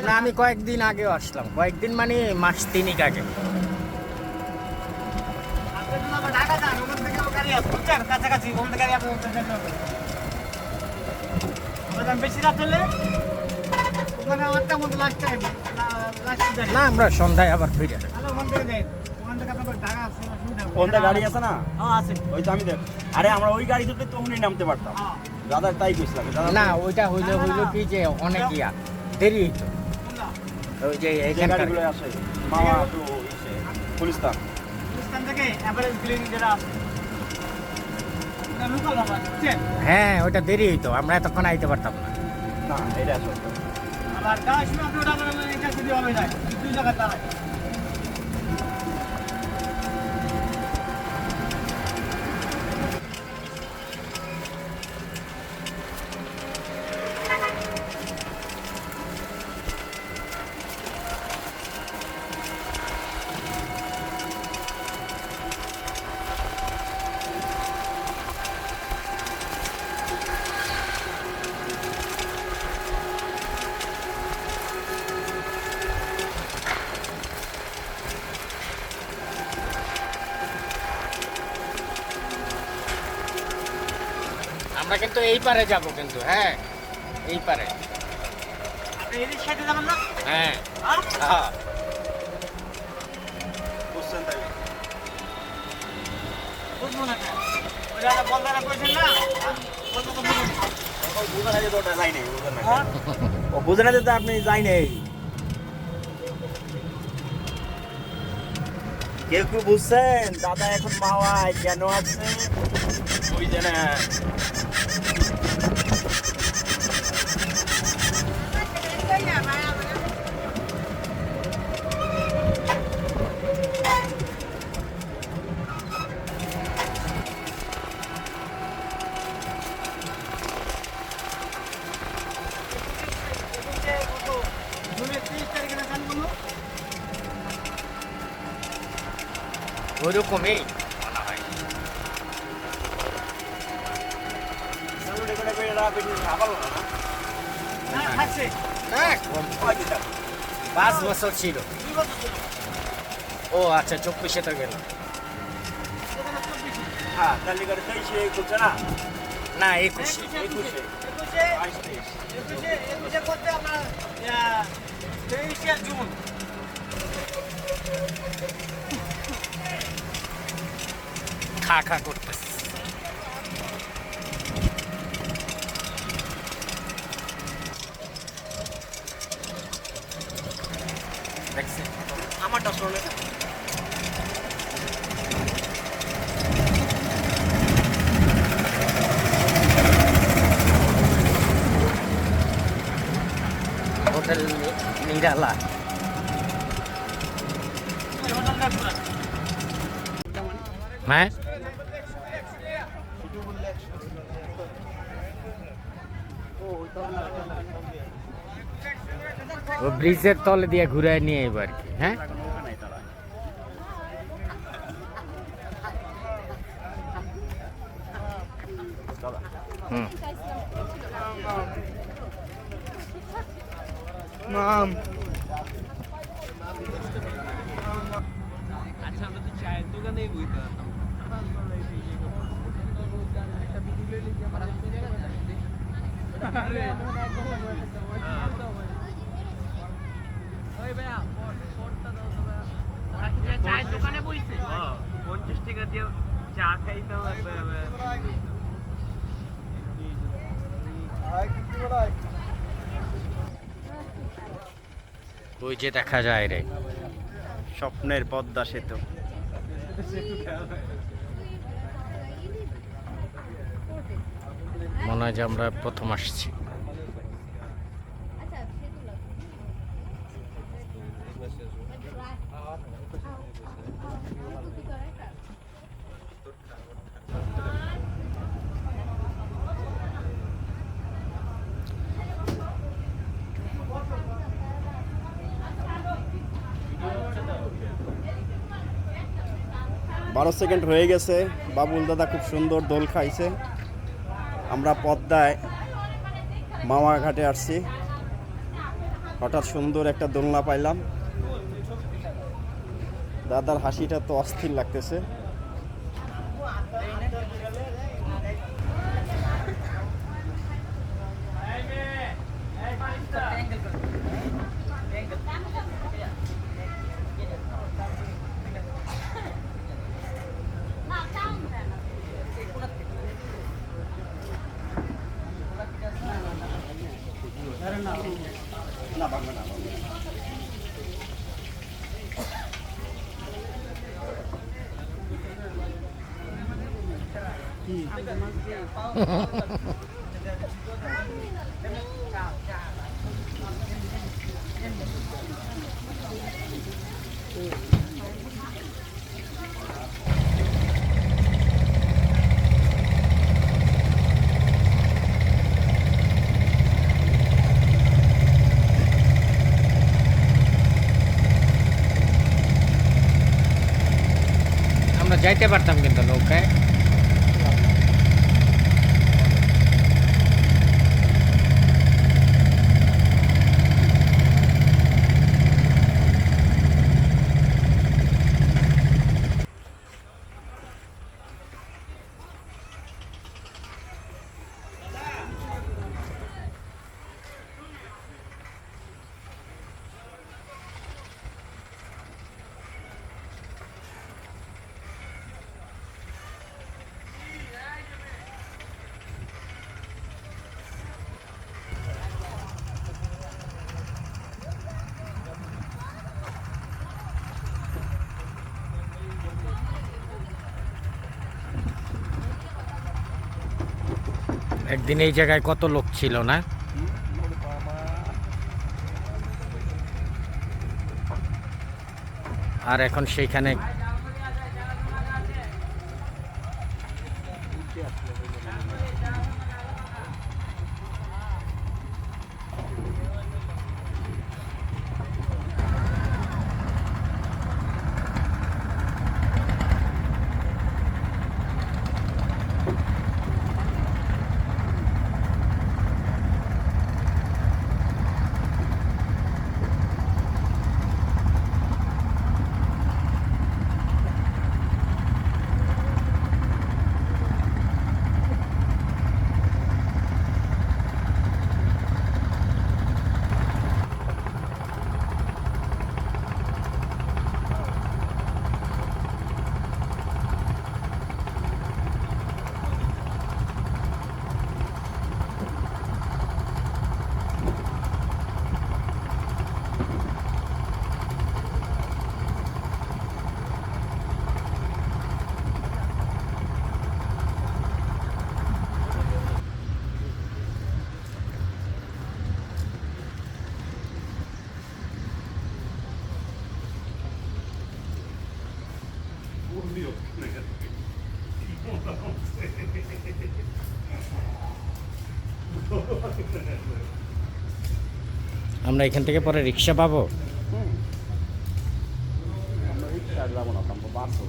না, আমি কয়েকদিন আগেও আসলাম, কয়েকদিন মানে মাস 3 আগে। বেশি রাত হলে না, আমরা সন্ধ্যায় আবার ফিরে আসি। কোনটা গাড়ি আছে না? আছে ওই তো আমি দেখ, আরে আমরা ওই গাড়ি দুটো তখনই নামতে পারতাম। দাদা তাই কইছিলাম না, ওইটা হইলো কি যে অনেক দেরি হইতো। ওই যে যে এখানকার গাড়িগুলো আসে মামা তো পুলিশতান থেকে অ্যাভারেজ ক্লিনিক যেটা আছে লোকাল বাবা বুঝছেন। হ্যাঁ, ওইটা দেরি হইতো, আমরা এতক্ষণ আইতে পারতাম না। না এটা আসলে আবার গাছ না তো ওটা মানে এটা যদি হবে না দুই জায়গা দাঁড়ায়। আমরা কিন্তু এই পারে যাব, কিন্তু হ্যাঁ এই পারে। আপনি এদিক সাইডে যাবেন না? হ্যাঁ আর হ্যাঁ, বুঝছেন তাই বুঝবো না কেন? ওইটা বলদারা কইছেন না? বলবো তো বলুন। ও বুঝে না যে তো ওটা যাই নাই বুঝেন না হ্যাঁ? ও বুঝে না যে তো আপনি যাই নাই কেউ কেউ বুঝছেন দাদা এখন মাওয়ায় কেন আছে ওই যে না ওইরকমই মনে হয়। সালুটে করে করে রাখবে ভালো না হ্যাঁ, থাকছে। হ্যাঁ, কম। কয় দিন 5 বছর ছিল। 2 বছর ছিল। ও আচ্ছা, 24-এ তো গেল। এখানে 24 হ্যাঁ তাহলে করে 23 খুলছে না না, 21-এ। 21 22 21 করতে আমরা 23 জুন খা খা করতেছে। দেখছেন? আমারটা শুনে হোটেল নিরালা। হ্যাঁ, ও ব্রিজের তলে দিয়ে ঘুরে নিয়ে এবার কি। হ্যাঁ, হুম, মাম আচ্ছা আমরা তো চায়ের দোকানেই বইতে পারতাম। চায়ের দোকানে বইছে 50 টাকা দিয়ে চা খাইতাম। ওই যে দেখা যায় রে, স্বপ্নের পদ্মা সেতু মনে হয় যে আমরা প্রথম আসছি। বারো সেকেন্ড হয়ে গেছে। বাবুল দাদা খুব সুন্দর দোল খাইছে। আমরা পদ্মায় মামা ঘাটে আসছি। হঠাৎ সুন্দর একটা দোলনা পাইলাম। দাদার হাসিটা তো অস্থির লাগতেছে। আমরা যাইতে পারতাম কিন্তু নৌকায়। একদিন এই জায়গায় কত লোক ছিল না? আর এখন সেইখানে আমরা এখান থেকে পরে রিক্সা পাবো। আমরা রিক্সা যাবো না, বাসও